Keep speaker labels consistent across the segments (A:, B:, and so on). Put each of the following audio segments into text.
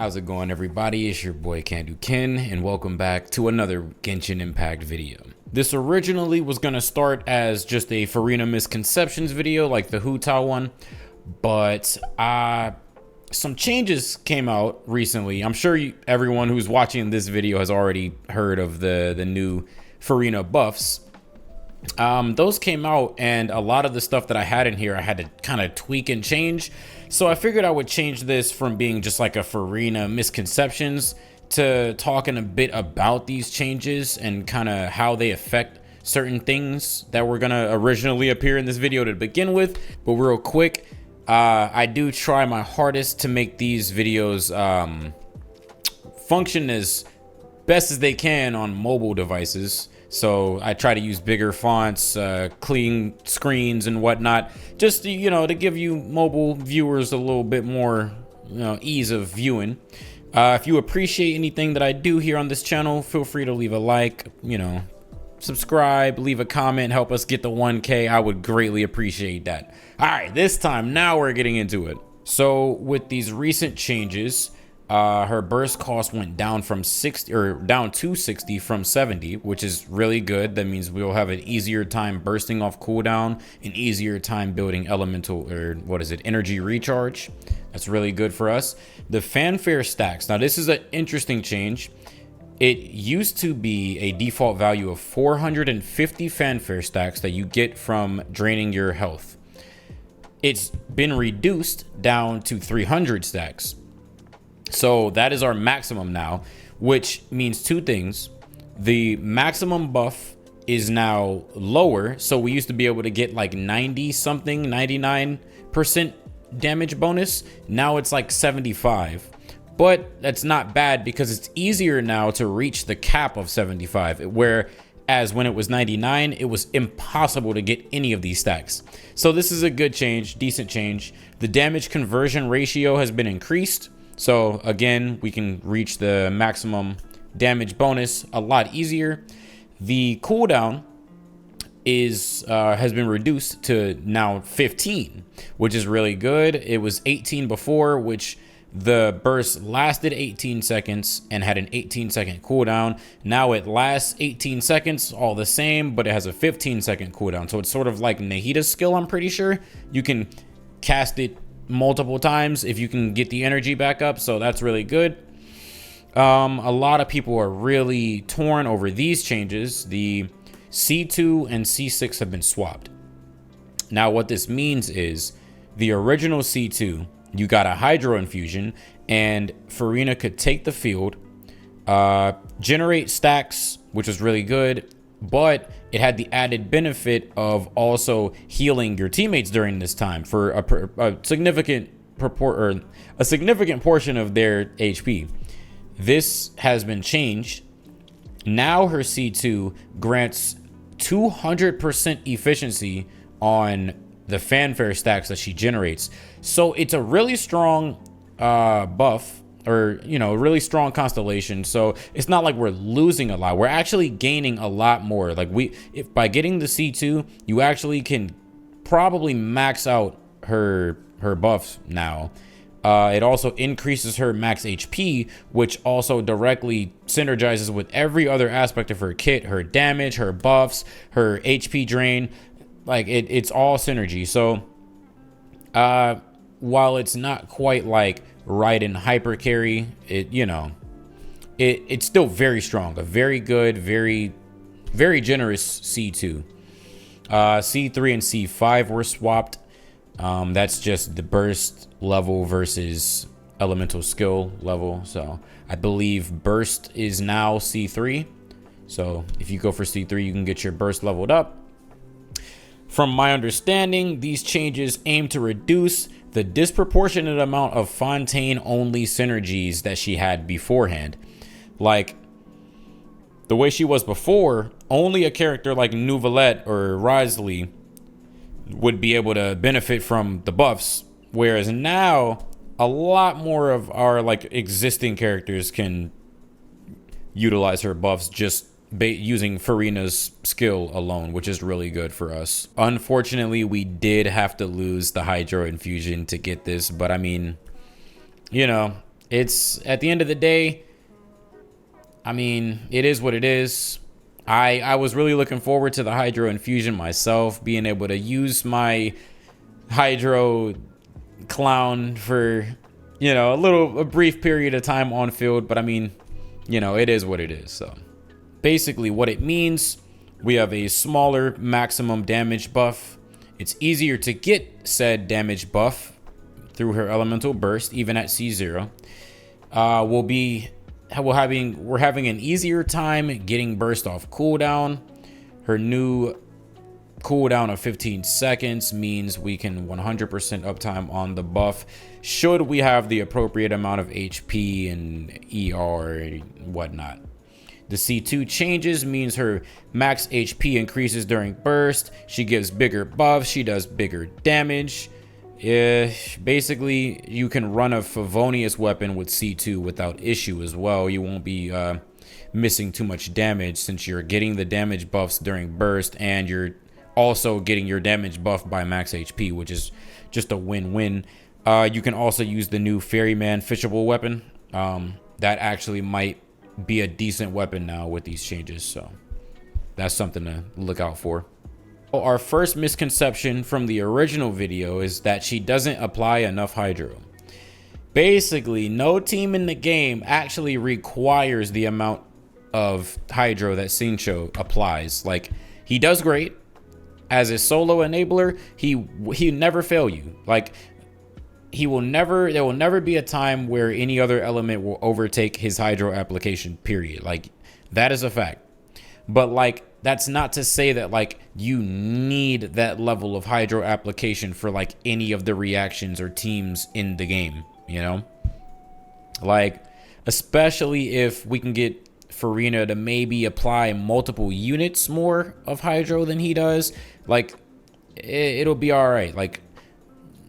A: How's it going, everybody? It's your boy CanDoKen, and welcome back to another Genshin Impact video. This originally was gonna start as just a Farina Misconceptions video, like the Huta one, but some changes came out recently. I'm sure everyone who's watching this video has already heard of the new Farina buffs. Those came out, and a lot of the stuff that I had in here I had to kind of tweak and change, so I figured I would change this from being just like a Farina Misconceptions to talking a bit about these changes and kind of how they affect certain things that were gonna originally appear in this video to begin with. But real quick, I do try my hardest to make these videos function as best as they can on mobile devices. So I try to use bigger fonts, clean screens and whatnot, just to, to give you mobile viewers a little bit more, ease of viewing. If you appreciate anything that I do here on this channel, feel free to leave a like, subscribe, leave a comment, help us get the 1K. I would greatly appreciate that. All right, this time, now we're getting into it. So with these recent changes, her burst cost went down from 60 or down to 60 from 70, which is really good. That means we'll have an easier time bursting off cooldown, an easier time building elemental, or energy recharge. That's really good for us. The fanfare stacks. Now this is an interesting change. It used to be a default value of 450 fanfare stacks that you get from draining your health. It's been reduced down to 300 stacks. So that is our maximum now, which means two things. The maximum buff is now lower. So we used to be able to get like 99% damage bonus. Now it's like 75. But that's not bad because it's easier now to reach the cap of 75, whereas when it was 99, it was impossible to get any of these stacks. So this is a good change, decent change. The damage conversion ratio has been increased. So again, we can reach the maximum damage bonus a lot easier. The cooldown has been reduced to now 15, which is really good. It was 18 before, which the burst lasted 18 seconds and had an 18-second cooldown. Now it lasts 18 seconds, all the same, but it has a 15-second cooldown. So it's sort of like Nahita's skill, I'm pretty sure. You can cast it multiple times if you can get the energy back up, so that's really good. A lot of people are really torn over these changes. The C2 and C6 have been swapped. Now what this means is the original C2, you got a hydro infusion, and Farina could take the field, generate stacks, which was really good, but it had the added benefit of also healing your teammates during this time for a significant portion of their HP. This has been changed. Now her C2 grants 200% efficiency on the fanfare stacks that she generates. So it's a really strong buff, or really strong constellation. So it's not like we're losing a lot, we're actually gaining a lot more. Like if by getting the C2, you actually can probably max out her buffs now. It also increases her max HP, which also directly synergizes with every other aspect of her kit, her damage, her buffs, her HP drain. Like it's all synergy. So while it's not quite like Raiden hyper carry, it's still very strong, a very good, very generous C2. C3 and C5 were swapped. That's just the burst level versus elemental skill level. So I believe burst is now C3. So if you go for C3, you can get your burst leveled up. From my understanding, these changes aim to reduce the disproportionate amount of Fontaine only synergies that she had beforehand. Like the way she was before, only a character like Neuvillette or Risley would be able to benefit from the buffs, whereas now a lot more of our existing characters can utilize her buffs just using Farina's skill alone, which is really good for us. Unfortunately, we did have to lose the hydro infusion to get this, but I mean, It's at the end of the day, I mean, it is what it is. I was really looking forward to the Hydro Infusion myself, being able to use my Hydro Clown for, a brief period of time on field. But I mean, it is what it is. So basically what it means, we have a smaller maximum damage buff. It's easier to get said damage buff through her elemental burst, even at C0. We're having an easier time getting burst off cooldown. Her new cooldown of 15 seconds means we can 100% uptime on the buff should we have the appropriate amount of HP and ER and whatnot. The C2 changes means her max HP increases during burst. She gives bigger buffs. She does bigger damage. Basically, you can run a Favonius weapon with C2 without issue as well. You won't be missing too much damage since you're getting the damage buffs during burst and you're also getting your damage buff by max HP, which is just a win-win. You can also use the new Ferryman fishable weapon. That actually might be a decent weapon now with these changes, so that's something to look out for. Our first misconception from the original video is that she doesn't apply enough Hydro. Basically, no team in the game actually requires the amount of Hydro that Xingqiu applies. Like, he does great as a solo enabler. He never fail you. Like, there will never be a time where any other element will overtake his Hydro application, period. Like, that is a fact. But like, that's not to say that like you need that level of Hydro application for like any of the reactions or teams in the game, like, especially if we can get Farina to maybe apply multiple units more of Hydro than he does, like it'll be all right. Like,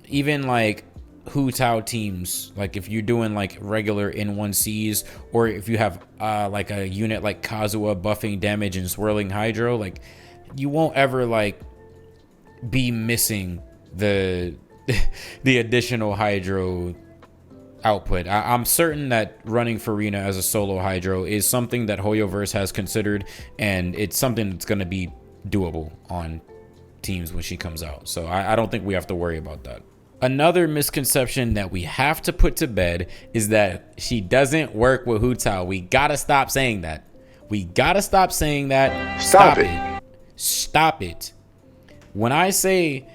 A: even like Huta teams, like if you're doing like regular N1Cs, or if you have like a unit like Kazuha buffing damage and swirling Hydro, like you won't ever like be missing the the additional Hydro output. I'm certain that running Farina as a solo Hydro is something that Hoyoverse has considered, and it's something that's going to be doable on teams when she comes out. So I don't think we have to worry about that. Another misconception that we have to put to bed is that she doesn't work with Huta. We gotta stop saying that. We gotta stop saying that. Stop it. Stop it. When I say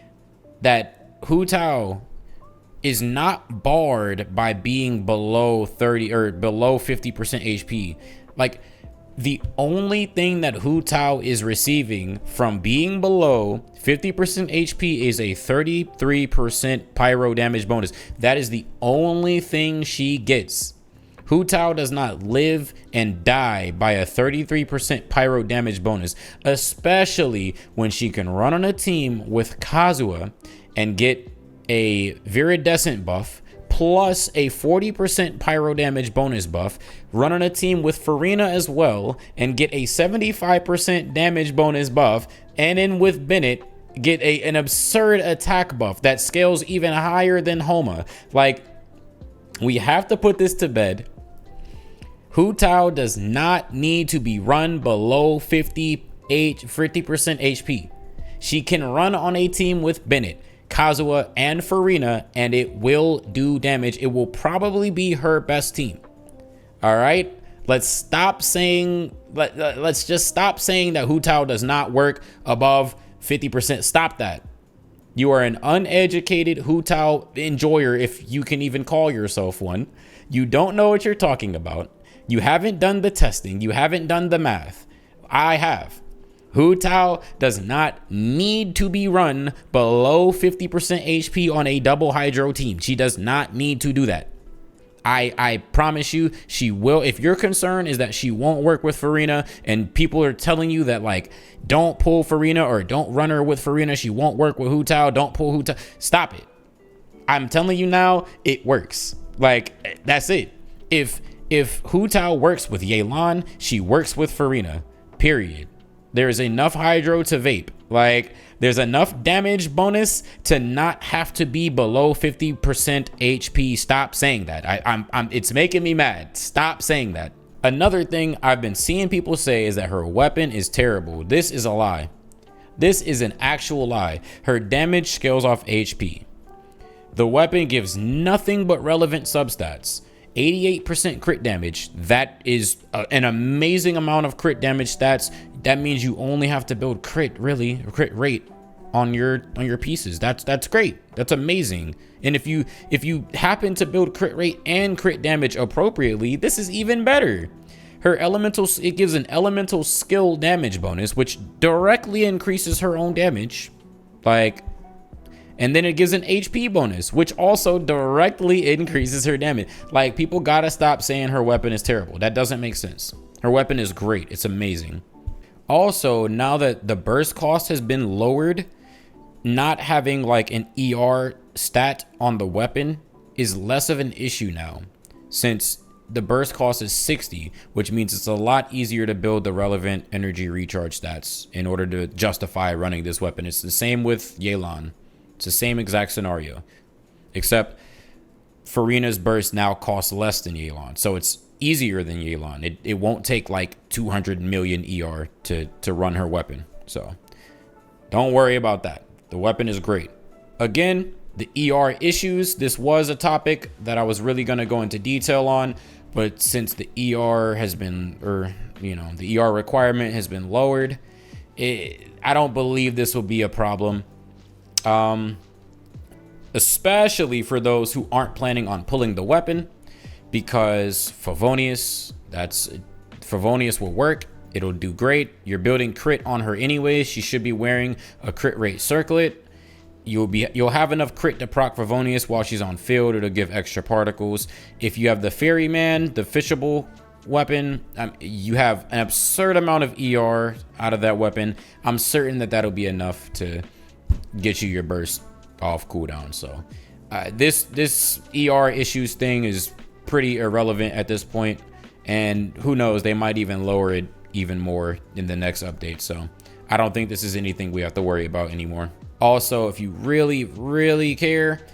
A: that Huta is not barred by being below 30 or below 50% HP, like, the only thing that Huta is receiving from being below 50% HP is a 33% pyro damage bonus. That is the only thing she gets. Huta does not live and die by a 33% pyro damage bonus, especially when she can run on a team with Kazuha and get a Viridescent buff plus a 40% pyro damage bonus buff, run on a team with Farina as well and get a 75% damage bonus buff, and then with Bennett get an absurd attack buff that scales even higher than Homa. Like, we have to put this to bed. Huta does not need to be run below 50% HP. She can run on a team with Bennett, Kazuha, and Farina, and it will do damage. It will probably be her best team. All right, let's stop saying, let's just stop saying that Huta does not work above 50%. Stop that. You are an uneducated Huta enjoyer, if you can even call yourself one. You don't know what you're talking about. You haven't done the testing. You haven't done the math. I have. Huta does not need to be run below 50% HP on a double Hydro team. She does not need to do that. I promise you she will. If your concern is that she won't work with Farina and people are telling you that, like, don't pull Farina or don't run her with Farina, she won't work with Huta, don't pull Huta, stop it. I'm telling you now, it works. Like, that's it. If Huta works with Yelan, she works with Farina, period. There's enough hydro to vape. Like, there's enough damage bonus to not have to be below 50% HP. Stop saying that. It's making me mad. Stop saying that. Another thing I've been seeing people say is that her weapon is terrible. This is a lie. This is an actual lie. Her damage scales off HP. The weapon gives nothing but relevant substats. 88% crit damage. That is an amazing amount of crit damage stats. That means you only have to build crit rate on your pieces. That's great. That's amazing. And if you happen to build crit rate and crit damage appropriately, this is even better. Her elemental, it gives an elemental skill damage bonus, which directly increases her own damage. Like, and then it gives an HP bonus, which also directly increases her damage. Like, people gotta stop saying her weapon is terrible. That doesn't make sense. Her weapon is great. It's amazing. Also, now that the burst cost has been lowered, not having like an ER stat on the weapon is less of an issue now, since the burst cost is 60, which means it's a lot easier to build the relevant energy recharge stats in order to justify running this weapon. It's the same with Yelan. It's the same exact scenario, except Farina's burst now costs less than Yelan, so it's easier than Yelan. It won't take like 200 million ER to run her weapon, so don't worry about that. The weapon is great. Again, the ER issues, this was a topic that I was really going to go into detail on, but since the ER has been, the ER requirement has been lowered, I don't believe this will be a problem. Especially for those who aren't planning on pulling the weapon, because Favonius will work. It'll do great. You're building crit on her anyways. She should be wearing a crit rate circlet. You'll have enough crit to proc Favonius while she's on field. It'll give extra particles. If you have the Ferryman, the fishable weapon, you have an absurd amount of ER out of that weapon. I'm certain that that'll be enough to get you your burst off cooldown. So this ER issues thing is pretty irrelevant at this point, and who knows, they might even lower it even more in the next update. So I don't think this is anything we have to worry about anymore. Also, if you really care,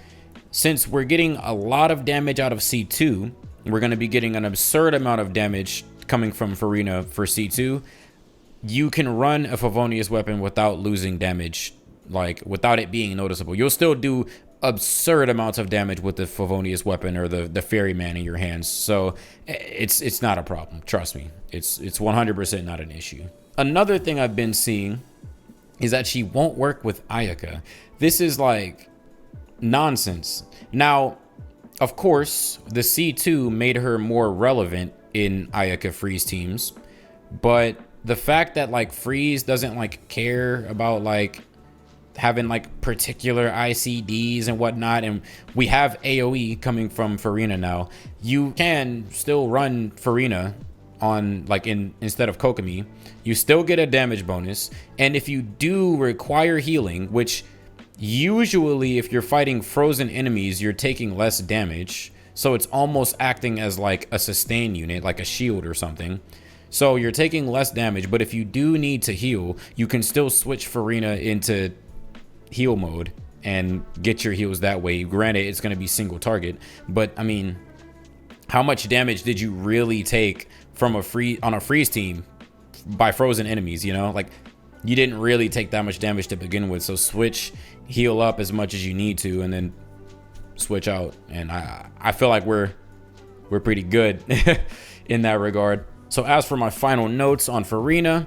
A: since we're getting a lot of damage out of C2, we're going to be getting an absurd amount of damage coming from Farina for C2. You can run a Favonius weapon without losing damage, like without it being noticeable. You'll still do absurd amounts of damage with the Favonius weapon or the Ferryman in your hands. So it's not a problem. Trust me. It's 100% not an issue. Another thing I've been seeing is that she won't work with Ayaka. This is like nonsense. Now, of course, the C2 made her more relevant in Ayaka freeze teams, but the fact that like freeze doesn't like care about like having like particular ICDs and whatnot, and we have AoE coming from Farina now, you can still run Farina on like instead of Kokomi. You still get a damage bonus, and if you do require healing, which usually if you're fighting frozen enemies you're taking less damage, so it's almost acting as like a sustain unit, like a shield or something. So you're taking less damage, but if you do need to heal, you can still switch Farina into heal mode and get your heals that way. Granted, it's going to be single target, but I mean, how much damage did you really take from a freeze team by frozen enemies? You know, like you didn't really take that much damage to begin with. So switch, heal up as much as you need to, and then switch out. And I feel like we're pretty good in that regard. So as for my final notes on Farina,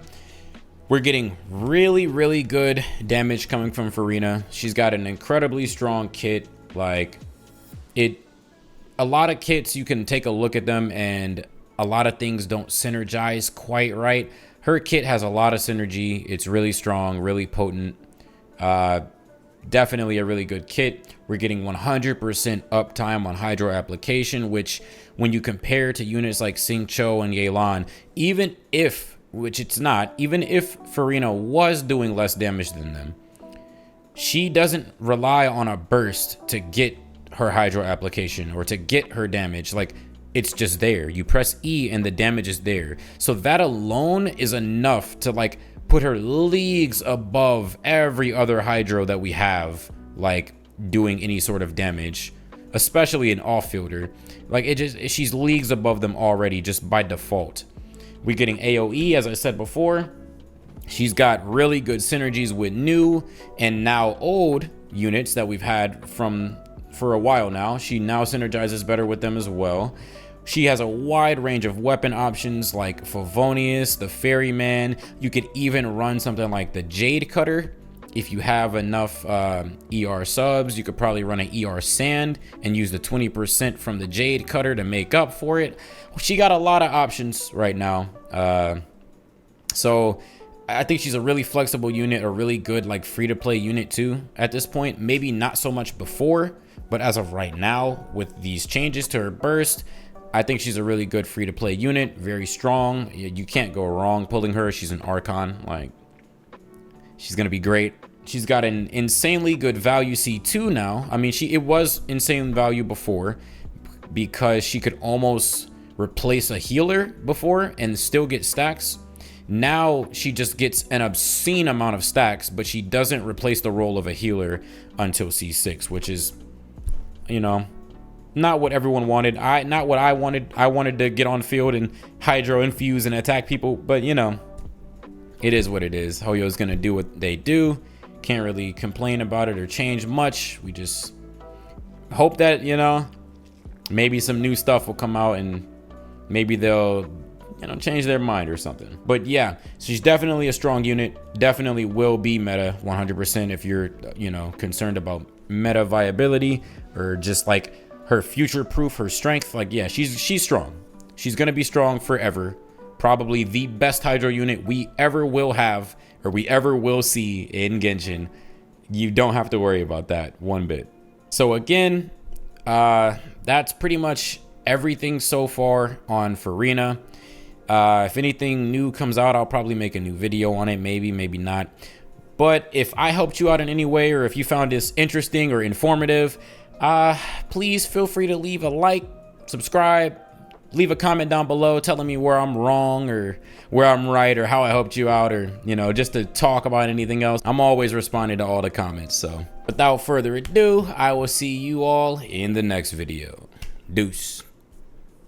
A: we're getting really good damage coming from Farina. She's got an incredibly strong kit. Like a lot of kits, you can take a look at them and a lot of things don't synergize quite right. Her kit has a lot of synergy. It's really strong, really potent. Definitely a really good kit. We're getting 100% uptime on hydro application, which when you compare to units like Xingqiu and Yelan, even if Farina was doing less damage than them, she doesn't rely on a burst to get her hydro application or to get her damage. Like, it's just there. You press E and the damage is there. So that alone is enough to like put her leagues above every other hydro that we have, like doing any sort of damage, especially an off-fielder. Like she's leagues above them already just by default. We're getting AoE, as I said before. She's got really good synergies with new and now old units that we've had for a while now. She now synergizes better with them as well. She has a wide range of weapon options like Favonius, the Ferryman. You could even run something like the Jade Cutter. If you have enough ER subs, you could probably run an ER Sand and use the 20% from the Jade Cutter to make up for it. She got a lot of options right now. So I think she's a really flexible unit, a really good like free-to-play unit too at this point. Maybe not so much before, but as of right now, with these changes to her burst, I think she's a really good free-to-play unit, very strong. You can't go wrong pulling her. She's an Archon, like she's gonna be great. She's got an insanely good value C2 now. I mean, it was insane value before because she could almost replace a healer before and still get stacks. Now she just gets an obscene amount of stacks, but she doesn't replace the role of a healer until C6, which is, you know, not what everyone wanted. Not what I wanted. I wanted to get on field and hydro infuse and attack people, but you know, it is what it is. Hoyo's gonna do what they do. Can't really complain about it or change much. We just hope that, you know, maybe some new stuff will come out and maybe they'll, you know, change their mind or something. But yeah, she's definitely a strong unit. Definitely will be meta 100% if you're, you know, concerned about meta viability or just like her future proof, her strength. Like, yeah, she's strong. She's gonna be strong forever. Probably the best hydro unit we ever will have or we ever will see in Genshin. You don't have to worry about that one bit. So again, that's pretty much everything so far on Farina. If anything new comes out, I'll probably make a new video on it, maybe not. But if I helped you out in any way, or if you found this interesting or informative, please feel free to leave a like, subscribe, leave a comment down below telling me where I'm wrong or where I'm right or how I helped you out, or, you know, just to talk about anything else. I'm always responding to all the comments. So without further ado, I will see you all in the next video. Deuce.